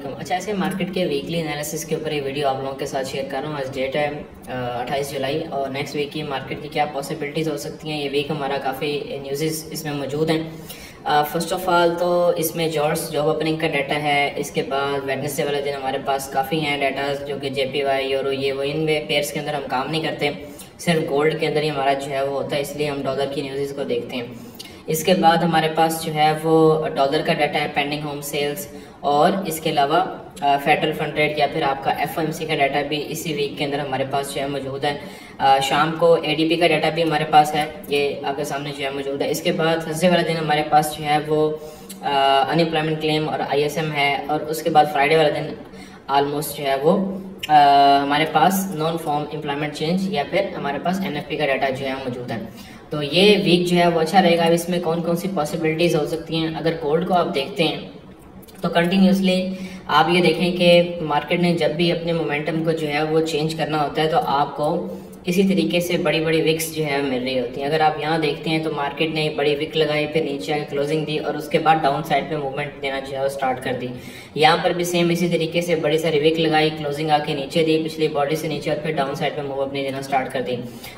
वालेकुम। अच्छा, ऐसे मार्केट के वीकली एनालिसिस के ऊपर ये वीडियो आप लोगों के साथ शेयर कर रहा हूँ। आज डेट है 28 जुलाई और नेक्स्ट वीक की मार्केट की क्या पॉसिबिलिटीज़ हो सकती हैं। ये वीक हमारा काफ़ी न्यूज़ इसमें मौजूद हैं। फर्स्ट ऑफ ऑल तो इसमें जॉब ओपनिंग का डाटा है। इसके बाद वेडनेसडे वाले दिन हमारे पास काफ़ी हैं डाटा जो कि JPY यूरो ये वो इन पेयर्स के अंदर हम काम नहीं करते, सिर्फ गोल्ड के अंदर ही हमारा जो है वो होता है, इसलिए हम डॉलर की न्यूज़ को देखते हैं। इसके बाद हमारे पास जो है वो डॉलर का डाटा है, पेंडिंग होम सेल्स, और इसके अलावा फेडरल फंड रेट या फिर आपका FOMC का डाटा भी इसी वीक के अंदर हमारे पास जो है मौजूद है। शाम को ADP का डाटा भी हमारे पास है, ये आपके सामने जो है मौजूद है। इसके बाद थर्सडे वाला दिन हमारे पास जो है वो अनएम्प्लॉयमेंट क्लेम और ISM है, और उसके बाद फ्राइडे वाला दिन ऑलमोस्ट जो है वो हमारे पास नॉन फॉर्म एम्प्लॉयमेंट चेंज या फिर हमारे पास NFP का डाटा जो है मौजूद है। तो ये वीक जो है वो अच्छा रहेगा। अब इसमें कौन कौन सी पॉसिबिलिटीज़ हो सकती हैं। अगर गोल्ड को आप देखते हैं तो कंटिन्यूसली आप ये देखें कि मार्केट ने जब भी अपने मोमेंटम को जो है वो चेंज करना होता है तो आपको इसी तरीके से बड़ी बड़ी विक्स जो है मिल रही होती हैं। अगर आप यहाँ देखते हैं तो मार्केट ने बड़ी विक लगाई, फिर नीचे आके क्लोजिंग दी और उसके बाद डाउन साइड पे मूवमेंट देना जो है वो स्टार्ट कर दी। यहाँ पर भी सेम इसी तरीके से बड़ी सारी विक लगाई, क्लोजिंग आके नीचे दी पिछली बॉडी से नीचे, और फिर डाउन साइड पे मूव अपनी देना स्टार्ट कर दी।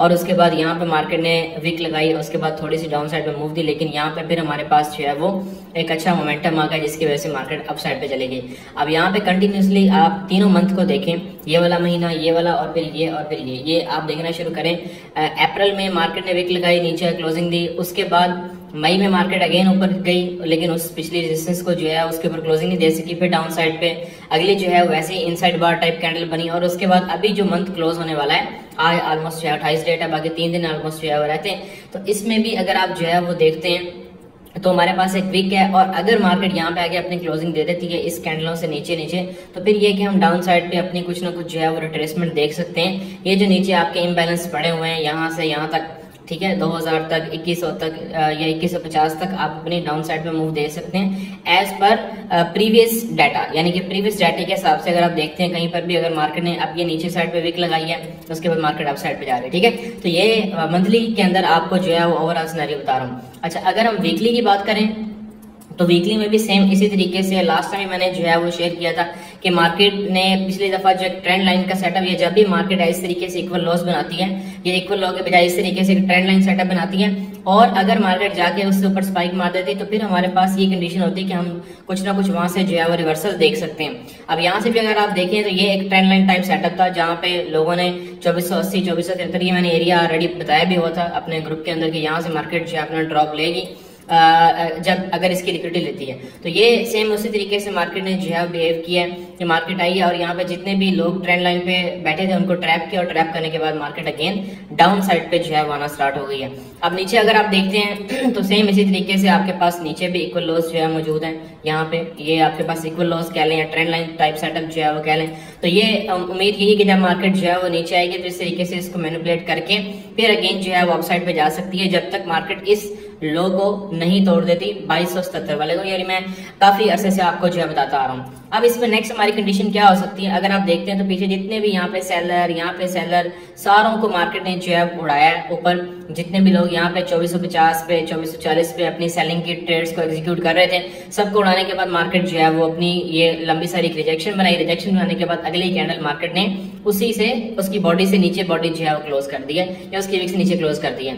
और उसके बाद यहाँ पे मार्केट ने विक लगाई, उसके बाद थोड़ी सी डाउन साइड पे मूव दी, लेकिन यहाँ पे फिर हमारे पास जो है वो एक अच्छा मोमेंटम आ गया जिसकी वजह से मार्केट अप साइड पे चली गई। अब यहाँ पे कंटिन्यूसली आप तीनों मंथ को देखें, ये वाला महीना, ये वाला और फिर ये आप देखना शुरू करें। अप्रैल में मार्केट ने विक लगाई, नीचे क्लोजिंग दी, उसके बाद मई में मार्केट अगेन ऊपर गई, लेकिन उस पिछली रेजिस्टेंस को जो है उसके ऊपर क्लोजिंग नहीं दे सकी। फिर डाउन साइड पे अगली जो है वैसे ही इनसाइड बार टाइप कैंडल बनी, और उसके बाद अभी जो मंथ क्लोज होने वाला है आज ऑलमोस्ट जो है 28 डेट है, बाकी 3 दिन ऑलमोस्ट जो है वो रहते हैं। तो इसमें भी अगर आप जो है वो देखते हैं तो हमारे पास एक वीक है, और अगर मार्केट यहाँ पे आके अपनी क्लोजिंग दे देती है इस कैंडलों से नीचे तो फिर ये कि हम डाउन साइड पे अपनी कुछ ना कुछ जो है वो रिट्रेसमेंट देख सकते हैं। ये जो नीचे आपके इम्बैलेंस पड़े हुए हैं यहाँ से यहाँ तक, ठीक है, 2000 तक, 2100 तक या 2150 तक आप अपनी डाउन साइड पे मूव दे सकते हैं एज पर प्रीवियस डाटा। यानी कि प्रीवियस डाटा के हिसाब से अगर आप देखते हैं कहीं पर भी अगर मार्केट ने अब ये नीचे साइड पे विक लगाई है तो उसके बाद मार्केट अप साइड पे जा रही है, ठीक है। तो ये मंथली के अंदर आपको जो है वो ओवरऑल सिनेरियो बता रहा हूँ। अच्छा, अगर हम वीकली की बात करें तो वीकली में भी सेम इसी तरीके से लास्ट टाइम मैंने जो है वो शेयर किया था कि मार्केट ने पिछली दफा जो ट्रेंड लाइन का सेटअप, ये जब भी मार्केट इस तरीके से इक्वल लॉस बनाती है, ये इक्वल लॉ के बजाय इस तरीके से ट्रेंड लाइन सेटअप बनाती है, और अगर मार्केट जाके उससे ऊपर स्पाइक मार देती तो फिर हमारे पास ये कंडीशन होती है कि हम कुछ ना कुछ वहां से जो है वो रिवर्सल देख सकते हैं। अब यहाँ से भी अगर आप देखें तो ये एक ट्रेंड लाइन टाइप सेटअप था जहाँ पे लोगों ने 2480 2473 ये मैंने एरिया ऑलरेडी बताया भी हुआ था अपने ग्रुप के अंदर कि यहाँ से मार्केट जो है अपना ड्रॉप लेगी जब अगर इसकी लिक्विडिटी लेती है। तो ये सेम उसी तरीके से मार्केट ने जो है बिहेव किया है कि मार्केट आई है और यहाँ पे जितने भी लोग ट्रेंड लाइन पे बैठे थे उनको ट्रैप किया, और ट्रैप करने के बाद मार्केट अगेन डाउन साइड पे जो है आना स्टार्ट हो गई है। अब नीचे अगर आप देखते हैं तो सेम इसी तरीके से आपके पास नीचे भी इक्वल लॉस जो है मौजूद है। यहाँ पे ये आपके पास इक्वल लॉस कह लें या ट्रेंड लाइन टाइप सेटअप जो है वो कह लें। तो ये उम्मीद यही कि जब मार्केट जो है वो नीचे आएगी तो इस तरीके से इसको मैनिपुलेट करके फिर अगेन जो है वो अपसाइड पे जा सकती है जब तक मार्केट इस लो को नहीं तोड़ देती 2277 वाले को। यानी मैं काफी अरसे से आपको जो है बताता आ रहा हूँ। अब इसमें नेक्स्ट हमारी कंडीशन क्या हो सकती है, अगर आप देखते हैं तो पीछे जितने भी यहाँ पे सेलर सारों को मार्केट ने जो है उड़ाया है ऊपर। जितने भी लोग यहाँ पे 2450 पे 2440 पे अपनी सेलिंग की ट्रेड्स को एग्जीक्यूट कर रहे थे, सबको उड़ाने के बाद मार्केट जो है वो अपनी ये लंबी सारी रिजेक्शन बनाई। रिजेक्शन बनाने के बाद अगली कैंडल मार्केट ने उसी से उसकी बॉडी से नीचे बॉडी जो है वो क्लोज कर दी है या उसकी विक से नीचे क्लोज कर दी है।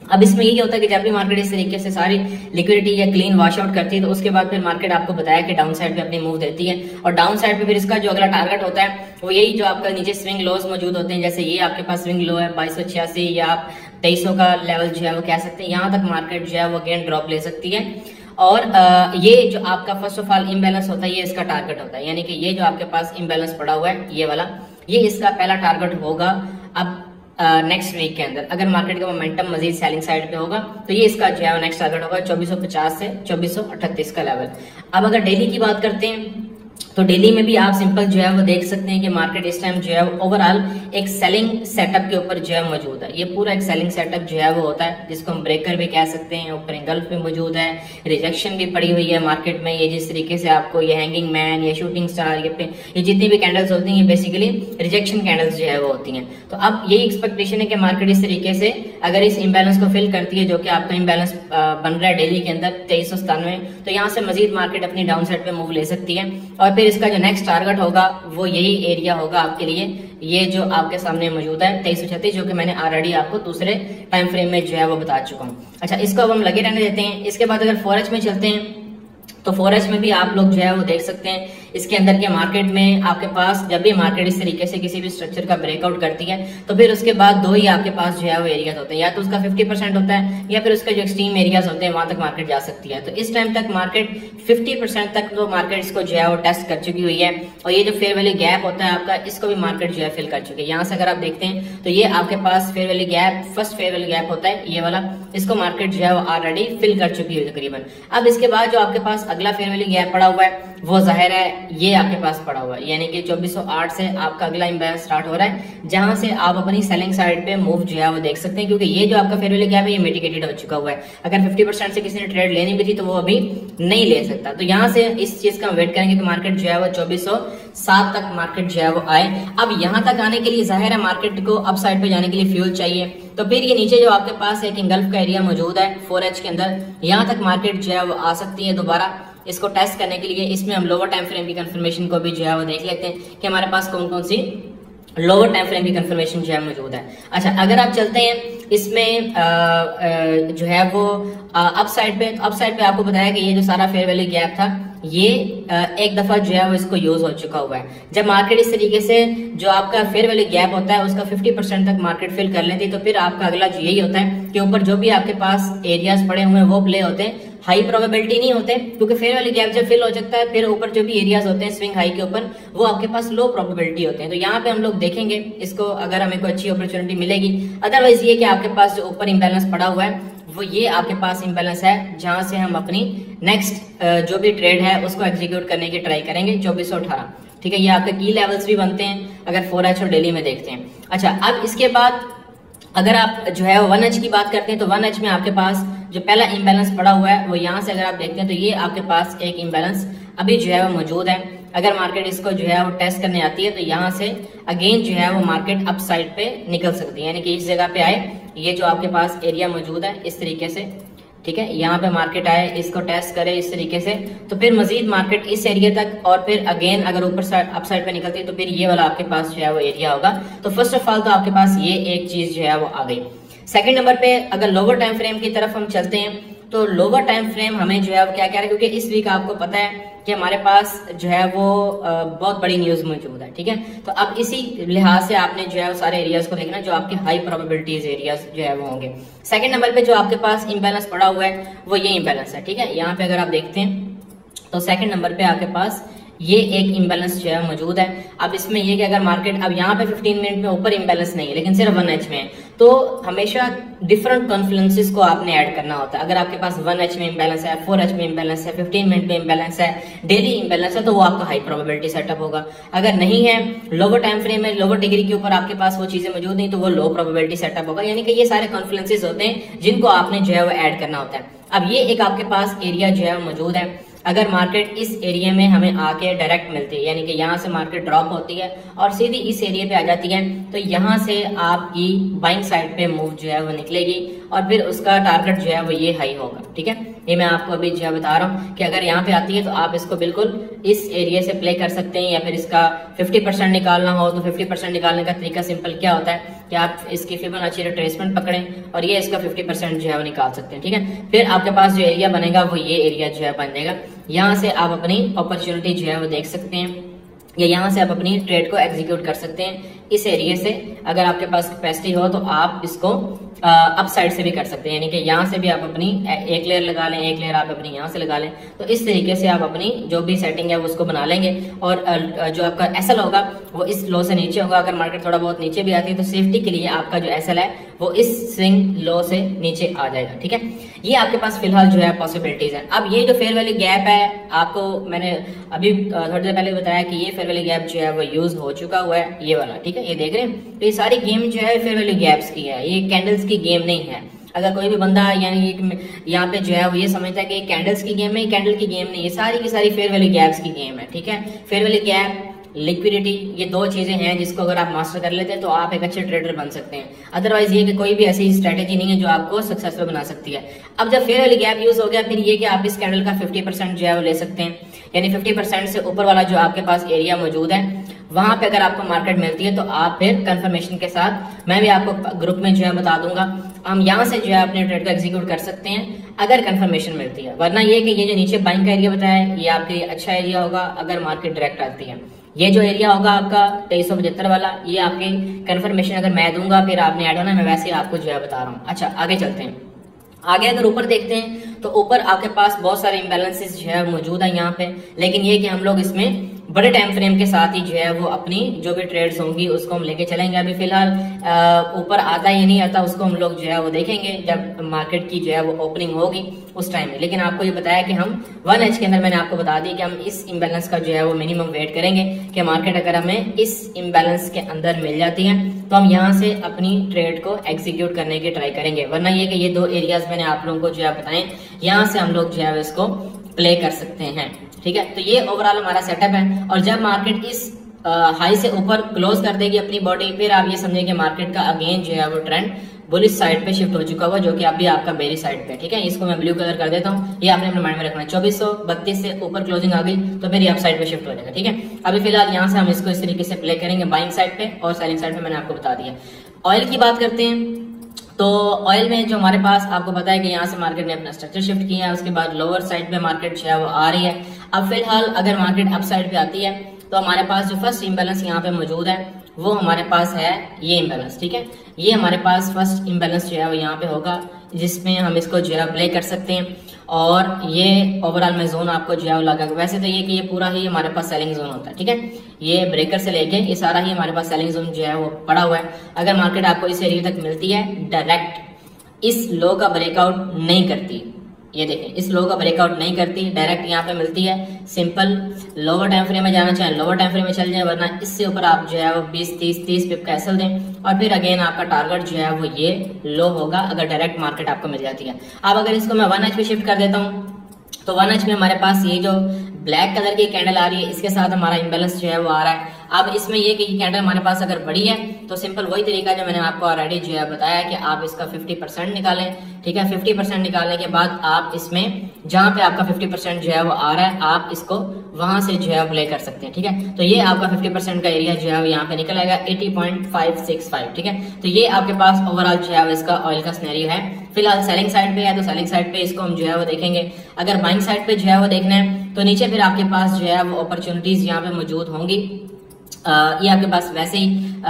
अब इसमें यही होता है कि जब भी मार्केट इस तरीके से सारी लिक्विडिटी या क्लीन वॉश आउट करती है तो उसके बाद फिर मार्केट आपको बताया कि डाउन साइड पे अपनी मूव देती है, और डाउन साइड पे फिर इसका जो अगला टारगेट होता है वो यही जो आपका नीचे स्विंग लोज मौजूद होते हैं। जैसे ये आपके पास स्विंग लो है 2286 या आप 2300 का लेवल जो है वो कह सकते हैं। यहाँ तक मार्केट जो है वो अगेन ड्रॉप ले सकती है, और ये जो आपका फर्स्ट ऑफ ऑल इम्बैलेंस होता है ये इसका टारगेट होता है। यानी कि ये जो आपके पास इम्बैलेंस पड़ा हुआ है ये वाला, ये इसका पहला टारगेट होगा। अब नेक्स्ट वीक के अंदर अगर मार्केट का मोमेंटम मजीद सेलिंग साइड पे होगा तो ये इसका जो है नेक्स्ट टारगेट होगा 2450 से 2438 का लेवल। अब अगर डेली की बात करते हैं तो डेली में भी आप सिंपल जो है वो देख सकते हैं कि मार्केट इस टाइम जो है ओवरऑल एक सेलिंग सेटअप के ऊपर जो है मौजूद है। ये पूरा एक सेलिंग सेटअप जो है वो होता है जिसको हम ब्रेकर भी कह सकते हैं। ऊपर इंगल्फ भी मौजूद है, रिजेक्शन भी पड़ी हुई है मार्केट में। ये जिस तरीके से आपको ये हैंगिंग मैन, ये शूटिंग स्टार, ये जितनी भी कैंडल्स होती हैं ये बेसिकली रिजेक्शन कैंडल्स जो है वो होती हैं। तो अब यही एक्सपेक्टेशन है कि मार्केट इस तरीके से अगर इस इम्बैलेंस को फिल करती है जो कि आपका इम्बैलेंस बन रहा है डेली के अंदर 2397, तो यहाँ से मजीद मार्केट अपनी डाउन साइड पे मूव ले सकती है और फिर फिर इसका जो नेक्स्ट टारगेट होगा वो यही एरिया होगा आपके लिए, ये जो आपके सामने मौजूद है 2336, जो कि मैंने ऑलरेडी आपको दूसरे टाइम फ्रेम में जो है वो बता चुका हूँ। अच्छा, इसको अब हम लगे रहने देते हैं। इसके बाद अगर 4H में चलते हैं तो 4H में भी आप लोग जो है वो देख सकते हैं, इसके अंदर के मार्केट में आपके पास जब भी मार्केट इस तरीके से किसी भी स्ट्रक्चर का ब्रेकआउट करती है तो फिर उसके बाद दो ही आपके पास जो है वो एरियाज होते हैं, या तो उसका 50% होता है या फिर उसके जो एक्सट्रीम एरियाज होते हैं वहां तक मार्केट जा सकती है। तो इस टाइम तक मार्केट 50% तक तो मार्केट इसको जो है वो टेस्ट कर चुकी हुई है, और ये जो फेयर वैल्यू गैप होता है आपका, इसको भी मार्केट जो है फिल कर चुकी है। यहाँ से अगर आप देखते हैं तो ये आपके पास fair value gap, first fair value gap होता है ये वाला, इसको मार्केट जो है वो ऑलरेडी फिल कर चुकी है तकरीबन। अब इसके बाद जो आपके पास अगला फेयर वैल्यू गैप पड़ा हुआ है वो जाहिर है ये आपके पास पड़ा हुआ है, यानी कि 2408 से आपका अगला इम्बैलेंस स्टार्ट हो रहा है, जहां से आप अपनी सेलिंग साइड पे मूव जो है वो देख सकते हैं, क्योंकि ये जो आपका फेयर वैल्यू गैप है ये मिटिगेटेड हो चुका हुआ है। अगर 50% से किसी ने ट्रेड लेनी भी थी तो वो अभी नहीं ले सकता। तो यहाँ से इस चीज का वेट करेंगे कि मार्केट जो है वो 2407 तक मार्केट जो है वो आए। अब यहाँ तक आने के लिए जाहिर है मार्केट को अप साइड पे जाने के लिए फ्यूल चाहिए, तो फिर ये नीचे जो आपके पास एक इंगल्फ का एरिया मौजूद है 4H के अंदर, यहाँ तक मार्केट जो है वो आ सकती है दोबारा इसको टेस्ट करने के लिए। इसमें हम लोअर टाइम फ्रेम की कंफर्मेशन को भी जो है वो देख लेते हैं कि हमारे पास कौन कौन सी लोअर टाइम फ्रेम की कंफर्मेशन जो है मौजूद है। अच्छा, अगर आप चलते हैं इसमें जो है वो अप साइड पे आपको बताया कि ये जो सारा फेयर वैल्यू गैप था ये एक दफा जो है वो इसको यूज हो चुका हुआ है। जब मार्केट इस तरीके से जो आपका फेयर वैल्यू गैप होता है उसका 50% तक मार्केट फिल कर लेती है, तो फिर आपका अगला यही होता है कि ऊपर जो भी आपके पास एरियाज पड़े हुए हैं वो प्ले होते हैं, हाई प्रोबेबिलिटी नहीं होते, क्योंकि फेयर वैल्यू गैप जब फिल हो सकता है फिर ऊपर जो भी एरियाज होते हैं स्विंग हाई के ऊपर वो आपके पास लो प्रोबेबिलिटी होते हैं। तो यहाँ पे हम लोग देखेंगे इसको अगर हमें कोई अच्छी अपॉर्चुनिटी मिलेगी। अदरवाइज ये कि आपके पास जो ऊपर इंबैलेंस पड़ा हुआ है वो ये आपके पास इंबैलेंस है, जहां से हम अपनी नेक्स्ट जो भी ट्रेड है उसको एग्जीक्यूट करने की ट्राई करेंगे 2418। ठीक है, ये आपके की लेवल्स भी बनते हैं अगर 4H और डेली में देखते हैं। अच्छा, अब इसके बाद अगर आप जो है 1H की बात करते हैं तो 1H में आपके पास जो पहला इंबैलेंस पड़ा हुआ है वो यहाँ से अगर आप देखते हैं तो ये आपके पास एक इंबैलेंस अभी जो है वो मौजूद है। अगर मार्केट इसको जो है वो टेस्ट करने आती है तो यहाँ से अगेन जो है वो मार्केट अप साइड पे निकल सकती है, यानी कि इस जगह पे आए, ये जो आपके पास एरिया मौजूद है इस तरीके से, ठीक है, यहाँ पे मार्केट आए, इसको टेस्ट करे इस तरीके से, तो फिर मजीद मार्केट इस एरिया तक और फिर अगेन अगर ऊपर साइड अप साइड पे निकलती है तो फिर ये वाला आपके पास जो है वो एरिया होगा। तो फर्स्ट ऑफ ऑल तो आपके पास ये एक चीज जो है वो आ गई। सेकंड नंबर पे अगर लोअर टाइम फ्रेम की तरफ हम चलते हैं तो लोअर टाइम फ्रेम हमें जो है वो क्या कह रहा है, क्योंकि इस वीक आपको पता है कि हमारे पास जो है वो बहुत बड़ी न्यूज मौजूद है। ठीक है, तो अब इसी लिहाज से आपने जो है वो सारे एरियाज को देखना जो आपके हाई प्रोबेबिलिटीज एरियाज जो है वो होंगे। सेकंड नंबर पे जो आपके पास इंबैलेंस पड़ा हुआ है वो ये इंबैलेंस है। ठीक है, यहाँ पे अगर आप देखते हैं तो सेकंड नंबर पे आपके पास ये एक इंबैलेंस जो है मौजूद है। अब इसमें ये कि अगर मार्केट अब यहाँ पे 15 मिनट में ऊपर इंबैलेंस नहीं है लेकिन सिर्फ 1H में है, तो हमेशा डिफरेंट कॉन्फ्लुएंसेस को आपने ऐड करना होता है। अगर आपके पास 1H में इंबैलेंस है, 4H में इंबैलेंस है, 15 मिनट में इंबैलेंस है, डेली इंबैलेंस है, तो वो आपका हाई प्रोबेबिलिटी सेटअप होगा। अगर नहीं है, लोअर टाइम फ्रेम में लोअर डिग्री के ऊपर आपके पास वो चीजें मौजूद नहीं, तो वो लो प्रोबेबिलिटी सेटअप होगा। यानी कि ये सारे कॉन्फ्लुएंसेस होते हैं जिनको आपने जो है वो ऐड करना होता है। अब ये एक आपके पास एरिया जो है मौजूद है, अगर मार्केट इस एरिया में हमें आके डायरेक्ट मिलती है, यानी कि यहाँ से मार्केट ड्रॉप होती है और सीधी इस एरिया पे आ जाती है, तो यहाँ से आपकी बाइंग साइड पे मूव जो है वो निकलेगी और फिर उसका टारगेट जो है वो ये हाई होगा। ठीक है, ये मैं आपको अभी जो है बता रहा हूँ कि अगर यहाँ पे आती है तो आप इसको बिल्कुल इस एरिया से प्ले कर सकते हैं, या फिर इसका 50% निकालना हो तो 50% निकालने का तरीका सिंपल क्या होता है कि आप इसकी फिबोनाची रिट्रेसमेंट पकड़ें और ये इसका 50% जो है वो निकाल सकते हैं। ठीक है, फिर आपके पास जो एरिया बनेगा वो ये एरिया जो है बन जाएगा। यहाँ से आप अपनी अपॉर्चुनिटी जो है वो देख सकते हैं, या यहाँ से आप अपनी ट्रेड को एग्जीक्यूट कर सकते हैं। इस एरिया से अगर आपके पास कैपेसिटी हो तो आप इसको अप साइड से भी कर सकते हैं, यानी कि यहाँ से भी आप अपनी एक लेयर लगा लें, एक लेयर आप अपनी यहाँ से लगा लें, तो इस तरीके से आप अपनी जो भी सेटिंग है वो उसको बना लेंगे। और जो आपका एसएल होगा वो इस लो से नीचे होगा। अगर मार्केट थोड़ा बहुत नीचे भी आती है तो सेफ्टी के लिए आपका जो एसएल है वो इस स्विंग लो से नीचे आ जाएगा। ठीक है, ये आपके पास फिलहाल जो है पॉसिबिलिटीज है। अब ये जो फेयर वैल्यू गैप है, आपको मैंने अभी थोड़ी देर पहले बताया कि ये फेयर वैल्यू गैप जो है वो यूज हो चुका हुआ है, ये वाला। ठीक है, ये देख रहे हैं, तो ये सारी गेम जो है फेयर वैल्यू गैप्स की है, ये कैंडल्स की गेम नहीं है। अगर कोई भी बंदा यानी यहाँ पे जो है वो ये समझता है कि कैंडल्स की गेम है, कैंडल की गेम नहीं है, सारी की सारी फेयर वैल्यू गैप्स की गेम है। ठीक है, फेयर वैल्यू गैप, लिक्विडिटी, ये दो चीजें हैं जिसको अगर आप मास्टर कर लेते हैं तो आप एक अच्छे ट्रेडर बन सकते हैं। अदरवाइज ये कि कोई भी ऐसी स्ट्रेटेजी नहीं है जो आपको सक्सेसफुल बना सकती है। अब जब फेयर वैल्यू गैप यूज हो गया, फिर ये कि आप इस कैंडल का 50% जो है वो ले सकते हैं, यानी 50% से ऊपर वाला जो आपके पास एरिया मौजूद है, वहां पे अगर आपको मार्केट मिलती है तो आप फिर कंफर्मेशन के साथ, मैं भी आपको ग्रुप में जो है बता दूंगा, हम यहाँ से जो है अपने ट्रेड को एग्जीक्यूट कर सकते हैं अगर कंफर्मेशन मिलती है। वरना ये कि ये जो नीचे बाइंग का एरिया बताया है ये आपके लिए अच्छा एरिया होगा अगर मार्केट डायरेक्ट आती है। ये जो एरिया होगा आपका 2375 वाला, ये आपकी कंफर्मेशन अगर मैं दूंगा फिर आपने ऐड होना, मैं वैसे ही आपको जो है बता रहा हूँ। अच्छा आगे चलते हैं। आगे अगर ऊपर देखते हैं तो ऊपर आपके पास बहुत सारे इम्बैलेंसेस जो है मौजूद है यहाँ पे, लेकिन ये कि हम लोग इसमें बड़े टाइम फ्रेम के साथ ही जो है वो अपनी जो भी ट्रेड्स होंगी उसको हम लेके चलेंगे। अभी फिलहाल ऊपर आता या नहीं आता उसको हम लोग जो है वो देखेंगे जब मार्केट की जो है वो ओपनिंग होगी उस टाइम में। लेकिन आपको ये बताया कि हम 1H के अंदर मैंने आपको बता दिया कि हम इस इम्बैलेंस का जो है वो मिनिमम वेट करेंगे कि मार्केट अगर हमें इस इम्बैलेंस के अंदर मिल जाती है तो हम यहाँ से अपनी ट्रेड को एग्जीक्यूट करने की ट्राई करेंगे। वरना ये कि ये दो एरियाज मैंने आप लोगों को जो है बताएं, यहाँ से हम लोग जो है इसको प्ले कर सकते हैं। ठीक है, तो ये ओवरऑल हमारा सेटअप है। और जब मार्केट इस हाई से ऊपर क्लोज कर देगी अपनी बॉडी, फिर आप ये समझें कि मार्केट का अगेन जो है वो ट्रेंड बुलिश साइड पे शिफ्ट हो चुका हुआ, जो कि अभी आपका बेरी साइड पे। ठीक है, इसको मैं ब्लू कलर कर देता हूँ, ये आपने अपने माइंड में रखना है। 2432 से ऊपर क्लोजिंग आ गई तो मेरी अप साइड पे शिफ्ट हो जाएगा। ठीक है, अभी फिलहाल यहाँ से हम इसको इस तरीके से प्ले करेंगे बाइंग साइड पे और सेलिंग साइड पे मैंने आपको बता दिया। ऑयल की बात करते हैं तो ऑयल में जो हमारे पास आपको पता है कि यहाँ से मार्केट ने अपना स्ट्रक्चर शिफ्ट किया है, उसके बाद लोअर साइड पे मार्केट जो है वो आ रही है। अब फिलहाल अगर मार्केट अप साइड पे आती है तो हमारे पास जो फर्स्ट इम्बैलेंस यहाँ पे मौजूद है वो हमारे पास है ये इम्बैलेंस। ठीक है, ये हमारे पास फर्स्ट इम्बैलेंस जो है वो यहाँ पे होगा, जिसमें हम इसको जो है प्ले कर सकते हैं। और ये ओवरऑल में जोन आपको जो है वो लगा, वैसे तो ये कि ये पूरा ही हमारे पास सेलिंग जोन होता है। ठीक है, ये ब्रेकर से लेके ये सारा ही हमारे पास सेलिंग जोन जो है वो पड़ा हुआ है। अगर मार्केट आपको इस एरिया तक मिलती है, डायरेक्ट इस लो का ब्रेकआउट नहीं करती, ये देखें इस लो का ब्रेकआउट नहीं करती, डायरेक्ट यहाँ पे मिलती है, सिंपल लोअर टाइम फ्रेम में जाना चाहे लोअर टाइम फ्रेम में चल जाए, वरना इससे ऊपर आप जो है वो 20-30 पिप का एसएल दें और फिर अगेन आपका टारगेट जो है वो ये लो होगा अगर डायरेक्ट मार्केट आपको मिल जाती है। अब अगर इसको मैं 1H पे शिफ्ट कर देता हूँ तो 1H में हमारे पास ये जो ब्लैक कलर की कैंडल आ रही है इसके साथ हमारा इम्बैलेंस जो है वो आ रहा है। अब इसमें ये कि कैंडल हमारे पास अगर बड़ी है तो सिंपल वही तरीका जो मैंने आपको ऑलरेडी जो है बताया कि आप इसका 50% निकालें। ठीक है, 50% निकालने के बाद आप इसमें जहां पे आपका 50% जो है वो आ रहा है आप इसको वहां से जो है प्ले कर सकते हैं। ठीक है, तो ये आपका 50% का एरिया जो है वो यहाँ पे निकल आएगा 80.565। ठीक है, तो ये आपके पास ओवरऑल जो है इसका ऑयल का सिनेरियो है। फिलहाल सेलिंग साइड पे है तो सेलिंग साइड पे इसको हम जो है वो देखेंगे। अगर बाइंग साइड पे जो है वो देखना है तो नीचे फिर आपके पास जो है वो अपॉर्चुनिटीज यहाँ पे मौजूद होंगी। ये आपके पास वैसे ही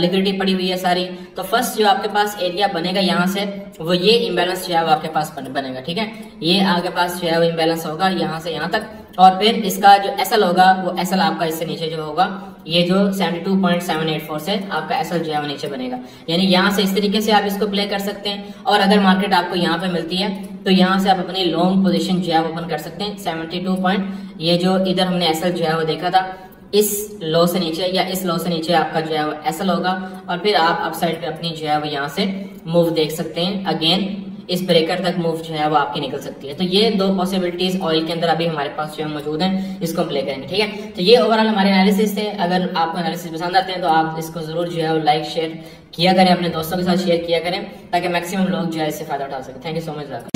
लिक्विडिटी पड़ी हुई है सारी। तो फर्स्ट जो आपके पास एरिया बनेगा यहाँ से वो ये इम्बैलेंस जो है वो आपके पास बनेगा। ठीक है, ये आपके पास जो है वो इम्बैलेंस होगा यहाँ से यहाँ तक, और फिर इसका जो एसएल होगा वो एसएल आपका इससे नीचे जो होगा ये जो 72.784 से आपका एसएल जो है वो नीचे बनेगा। यानी यहाँ से इस तरीके से आप इसको प्ले कर सकते हैं। और अगर मार्केट आपको यहाँ पे मिलती है तो यहाँ से आप अपनी लॉन्ग पोजीशन जो है वो ओपन कर सकते हैं 72 पॉइंट, ये जो इधर हमने एसएल जो है वो देखा था इस लो से नीचे या इस लो से नीचे आपका जो है वो एसएल होगा, और फिर आप अप साइड पे अपनी जो है वो यहाँ से मूव देख सकते हैं। अगेन इस ब्रेकर तक मूव जो है वो आपकी निकल सकती है। तो ये दो पॉसिबिलिटीज ऑयल के अंदर अभी हमारे पास जो है मौजूद हैं, इसको हम प्ले करेंगे। ठीक है, तो ये ओवरऑल हमारे एनालिसिस थे। अगर आपको एनालिसिस पसंद आते हैं तो आप इसको जरूर जो है वो लाइक शेयर किया करें, अपने दोस्तों के साथ शेयर किया करें ताकि मैक्सिमम लोग जो है इससे फायदा उठा सकें। Thank you so much.